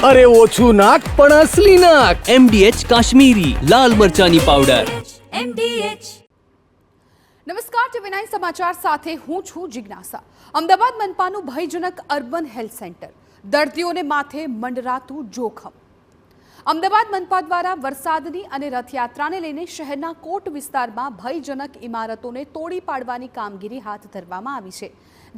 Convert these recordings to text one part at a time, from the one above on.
अरे ओछू नाक पण असली नाक। MDH काश्मीरी लाल मरचानी पाउडर। MDH। નમસ્કાર, ટીવી9 સમાચાર સાથે હું છું જિજ્ઞાસા। અમદાવાદ મનપાનું ભયજનક અર્બન હેલ્થ સેન્ટર, દર્દીઓને માથે મંડરાતું જોખમ। અમદાવાદ મનપા દ્વારા વરસાદની અને રથયાત્રાને લઈને શહેરના કોટ વિસ્તારમાં ભયજનક ઇમારતોને તોડી પાડવાની કામગીરી હાથ ધરવામાં આવી છે,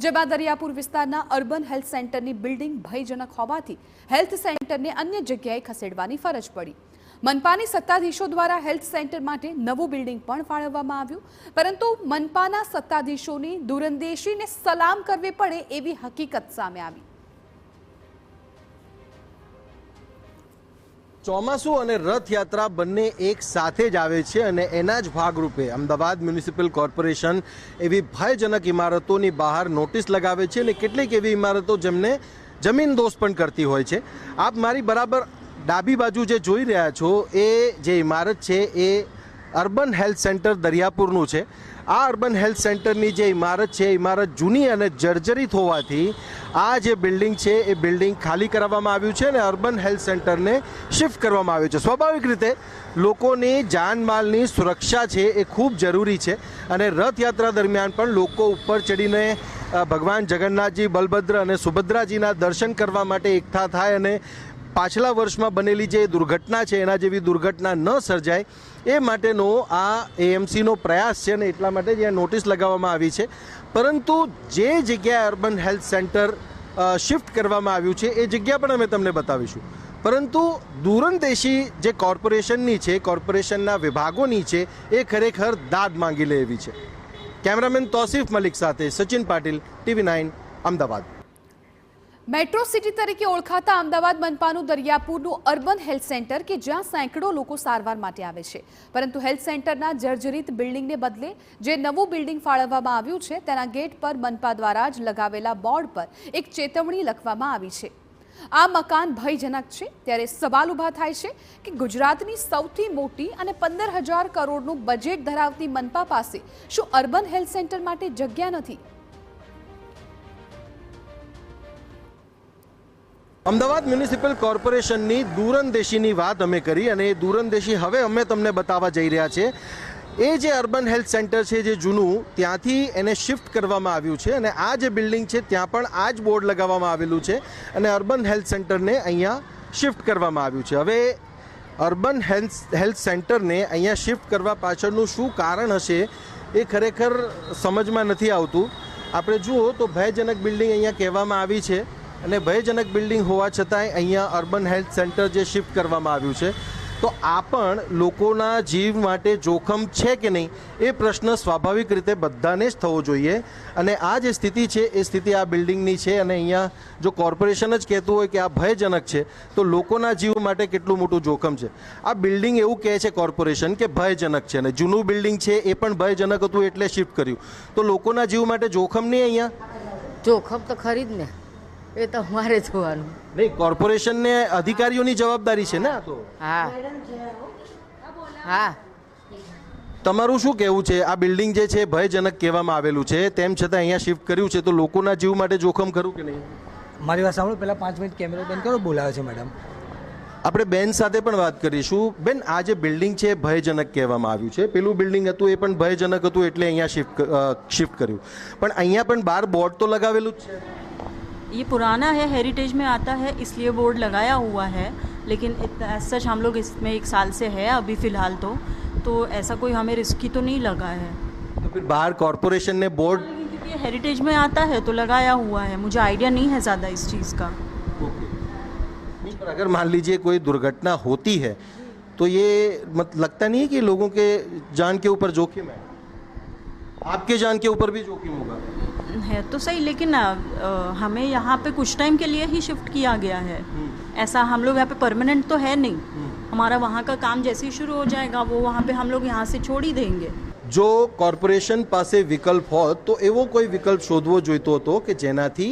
જેમાં દરિયાપુર વિસ્તારના અર્બન હેલ્થ સેન્ટરની બિલ્ડિંગ ભયજનક હોવાથી હેલ્થ સેન્ટરને અન્ય જગ્યાએ ખસેડવાની ફરજ પડી। મનપાની સત્તાધીશો દ્વારા હેલ્થ સેન્ટર માટે નવું બિલ્ડિંગ પણ ફાળવવામાં આવ્યું, પરંતુ મનપાના સત્તાધીશોની દૂરંદેશીને સલામ કરવી પડે એવી હકીકત સામે આવી। ચોમાસું અને રથયાત્રા બંને એક સાથે જ આવે છે અને એના જ ભાગરૂપે અમદાવાદ મ્યુનિસિપલ કોર્પોરેશન એવી ભયજનક ઇમારતોની બહાર નોટિસ લગાવે છે અને કેટલીક એવી ઇમારતો જેમને જમીનદોસ્ત પણ કરતી હોય છે। આપ મારી બરાબર ડાબી બાજુ જે જોઈ રહ્યા છો એ જે ઇમારત છે એ અર્બન હેલ્થ સેન્ટર દરિયાપુરનું છે। આ અર્બન હેલ્થ સેન્ટરની જે ઇમારત છે, ઇમારત જૂની અને જર્જરિત હોવાથી આ જે બિલ્ડિંગ છે એ બિલ્ડિંગ ખાલી કરાવવામાં આવ્યું છે અને અર્બન હેલ્થ સેન્ટરને શિફ્ટ કરવામાં આવ્યું છે। સ્વાભાવિક રીતે લોકોની જાનમાલની સુરક્ષા છે એ ખૂબ જરૂરી છે અને રથયાત્રા દરમિયાન પણ લોકો ઉપર ચડીને ભગવાન જગન્નાથજી, બલભદ્ર અને સુભદ્રાજીના દર્શન કરવા માટે એકઠા થાય અને પાછલા વર્ષમાં બનેલી જે દુર્ઘટના છે એના જેવી દુર્ઘટના ન સર્જાય એ માટેનો આ એએમસીનો પ્રયાસ છે અને એટલા માટે જ્યાં નોટિસ લગાવવામાં આવી છે। પરંતુ જે જગ્યાએ અર્બન હેલ્થ સેન્ટર શિફ્ટ કરવામાં આવ્યું છે એ જગ્યા પણ અમે તમને બતાવીશું, પરંતુ દૂરંદેશી જે કોર્પોરેશનની છે, કોર્પોરેશનના વિભાગોની છે, એ ખરેખર દાદ માંગી લે એવી છે। કેમેરામેન તોસીફ મલિક સાથે સચિન પાટીલ, ટીવી9 અમદાવાદ। મેટ્રો સિટી તરીકે ઓળખાતા અમદાવાદ મનપાનું દરિયાપુરનું અર્બન હેલ્થ સેન્ટર કે જ્યાં સેંકડો લોકો સારવાર માટે આવે છે, પરંતુ હેલ્થ સેન્ટરના જર્જરિત બિલ્ડિંગને બદલે જે નવું બિલ્ડિંગ ફાળવવામાં આવ્યું છે તેના ગેટ પર મનપા દ્વારા જ લગાવેલા બોર્ડ પર એક ચેતવણી લખવામાં આવી છે। આ મકાન ભયજનક છે, ત્યારે સવાલ ઊભા થાય છે કે ગુજરાતની સૌથી મોટી અને 15,000 કરોડનું બજેટ ધરાવતી મનપા પાસે શું અર્બન હેલ્થ સેન્ટર માટે જગ્યા નથી? અમદાવાદ મ્યુનિસિપલ કોર્પોરેશનની દૂરંદેશીની વાત અમે કરી અને એ દૂરંદેશી હવે અમે તમને બતાવવા જઈ રહ્યા છે। એ જે અર્બન હેલ્થ સેન્ટર છે જે જૂનું, ત્યાંથી એને શિફ્ટ કરવામાં આવ્યું છે અને આ જે બિલ્ડિંગ છે ત્યાં પણ આ જ બોર્ડ લગાવવામાં આવેલું છે અને અર્બન હેલ્થ સેન્ટરને અહીંયા શિફ્ટ કરવામાં આવ્યું છે। હવે અર્બન હેલ્થ સેન્ટરને અહીંયા શિફ્ટ કરવા પાછળનું શું કારણ હશે એ ખરેખર સમજમાં નથી આવતું। આપણે જુઓ તો ભયજનક બિલ્ડિંગ અહીંયા કહેવામાં આવી છે અને ભયજનક બિલ્ડિંગ હોવા છતાંય અહીંયા અર્બન હેલ્થ સેન્ટર જે શિફ્ટ કરવામાં આવ્યું છે, તો આ પણ લોકોના જીવ માટે જોખમ છે કે નહીં એ પ્રશ્ન સ્વાભાવિક રીતે બધાને જ થવો જોઈએ। અને આ જે સ્થિતિ છે એ સ્થિતિ આ બિલ્ડિંગની છે અને અહીંયા જો કોર્પોરેશન જ કહેતું હોય કે આ ભયજનક છે તો લોકોના જીવ માટે કેટલું મોટું જોખમ છે। આ બિલ્ડિંગ એવું કહે છે કોર્પોરેશન કે ભયજનક છે અને જૂનું બિલ્ડિંગ છે એ પણ ભયજનક હતું એટલે શિફ્ટ કર્યું, તો લોકોના જીવ માટે જોખમ નહીં? અહીંયા જોખમ તો ખરી જ ને, એ તો અમારે જોવાનું નહીં, કોર્પોરેશનને અધિકારીઓની જવાબદારી છે ને આ તો। હા હા, તમારું શું કહેવું છે? આ બિલ્ડિંગ જે છે ભયજનક કહેવામાં આવેલું છે, તેમ છતાં અહીંયા શિફ્ટ કર્યું છે, તો લોકોના જીવ માટે જોખમ ખરું કે નહીં? મારી વાત સાંભળો, પહેલાં 5 મિનિટ કેમેરો બંધ કરો, બોલાવે છે મેડમ। આપણે બેન સાથે પણ વાત કરીશું। બેન, આ જે બિલ્ડિંગ છે ભયજનક કહેવામાં આવ્યું છે, પેલું બિલ્ડિંગ હતું એ પણ ભયજનક હતું એટલે અહીંયા શિફ્ટ કર્યું, પણ અહીંયા પણ બહાર બોર્ડ તો લગાવેલું જ છે। ये पुराना है, हेरिटेज में आता है इसलिए बोर्ड लगाया हुआ है, लेकिन सच हम लोग इसमें 1 साल से है अभी फ़िलहाल, तो ऐसा कोई हमें रिस्की तो नहीं लगा है। तो फिर बाहर कॉर्पोरेशन ने बोर्ड, क्योंकि हेरिटेज में आता है तो लगाया हुआ है, मुझे आइडिया नहीं है ज़्यादा इस चीज़ का। पर अगर मान लीजिए कोई दुर्घटना होती है तो ये लगता नहीं है कि लोगों के जान के ऊपर जोखिम है? आपके जान के ऊपर भी जोखिम होगा? है तो सही, लेकिन हमें यहाँ पे कुछ टाइम के लिए ही शिफ्ट किया गया है, ऐसा हम लोग यहाँ पे परमानेंट तो है नहीं। हमारा वहाँ का काम जैसे ही शुरू हो जाएगा वो वहाँ पे हम लोग यहाँ से छोड़ ही देंगे। જો કોર્પોરેશન પાસે વિકલ્પ હોત તો એવો કોઈ વિકલ્પ શોધવો જોઈતો હતો કે જેનાથી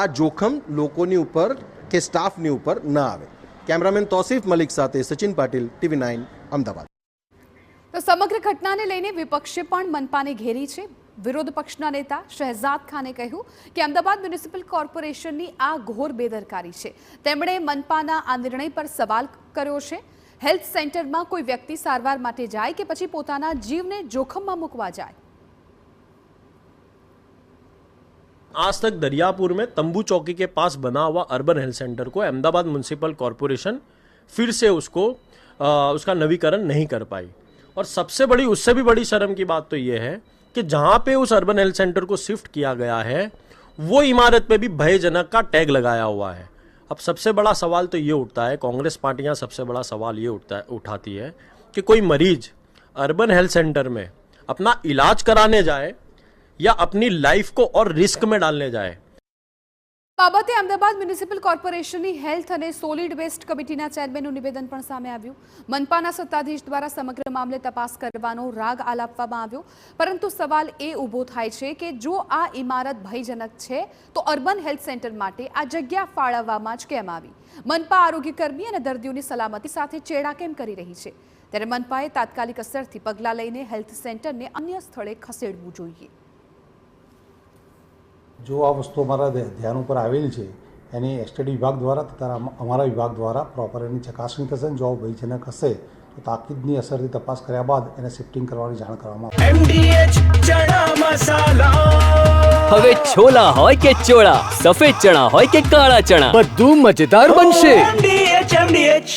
આ જોખમ લોકોની ઉપર કે સ્ટાફની ઉપર ન આવે। કેમેરામેન તોસીફ મલિક સાથે સચિન પાટીલ, ટીવી9 અમદાવાદ। તો સમગ્ર ઘટનાને લઈને વિપક્ષે પણ મનપાને ઘેરી છે। વિરોધ પક્ષના નેતા શહેજાદ ખાને કહ્યું કે અમદાવાદ મ્યુનિસિપલ કોર્પોરેશનની આ ઘોર બેદરકારી છે. તેમણે મનપાના આ નિર્ણય પર સવાલ કર્યો છે. હેલ્થ સેન્ટરમાં કોઈ વ્યક્તિ સારવાર માટે જાય કે પછી પોતાના જીવને જોખમમાં મૂકવા જાય. आज तक दरियापुर में तंबू चौकी के पास बना हुआ अर्बन हेल्थ सेंटर को अहमदाबाद म्यूनिसिपल कॉरपोरेशन फिर से उसका नवीकरण नहीं कर पाई. और सबसे बड़ी, उससे भी बड़ी शर्म की बात तो ये है कि जहाँ पे उस अर्बन हेल्थ सेंटर को शिफ्ट किया गया है वो इमारत पे भी भयजनक का टैग लगाया हुआ है. अब सबसे बड़ा सवाल तो ये उठता है, कांग्रेस पार्टियाँ सबसे बड़ा सवाल ये उठाती है कि कोई मरीज अर्बन हेल्थ सेंटर में अपना इलाज कराने जाए या अपनी लाइफ को और रिस्क में डालने जाए. બાબતે અમદાવાદ મ્યુનિસિપલ કોર્પોરેશનની હેલ્થ અને સોલિડ વેસ્ટ કમિટીના ચેરમેનનું નિવેદન પણ સામે આવ્યું. મનપાના સત્તાધીશ દ્વારા સમગ્ર મામલે તપાસ કરવાનો રાગ આલાપવામાં આવ્યો, પરંતુ સવાલ એ ઊભો થાય છે કે જો આ ઇમારત ભયજનક છે તો અર્બન હેલ્થ સેન્ટર માટે આ જગ્યા ફાળવવામાં જ કેમ આવી? મનપા આરોગ્યકર્મી અને દર્દીઓની સલામતી સાથે ચેડા કેમ કરી રહી છે? ત્યારે મનપાએ તાત્કાલિક અસરથી પગલાં લઈને હેલ્થ સેન્ટરને અન્ય સ્થળે ખસેડવું જોઈએ. જો આ વસ્તુ અમારા ધ્યાન ઉપર આવેલી છે એની એસટીડી વિભાગ દ્વારા તથા અમારા વિભાગ દ્વારા પ્રોપર એની ચકાસણી થશે. જો ભયજનક હશે તો તાકીદની અસરથી તપાસ કર્યા બાદ એને શિફ્ટિંગ કરવાની જાણ કરવામાં આવશે. હવે છોલા હોય કે ચોળા, સફેદ ચણા હોય કે કાળા ચણા, બધું મજેદાર બનશે.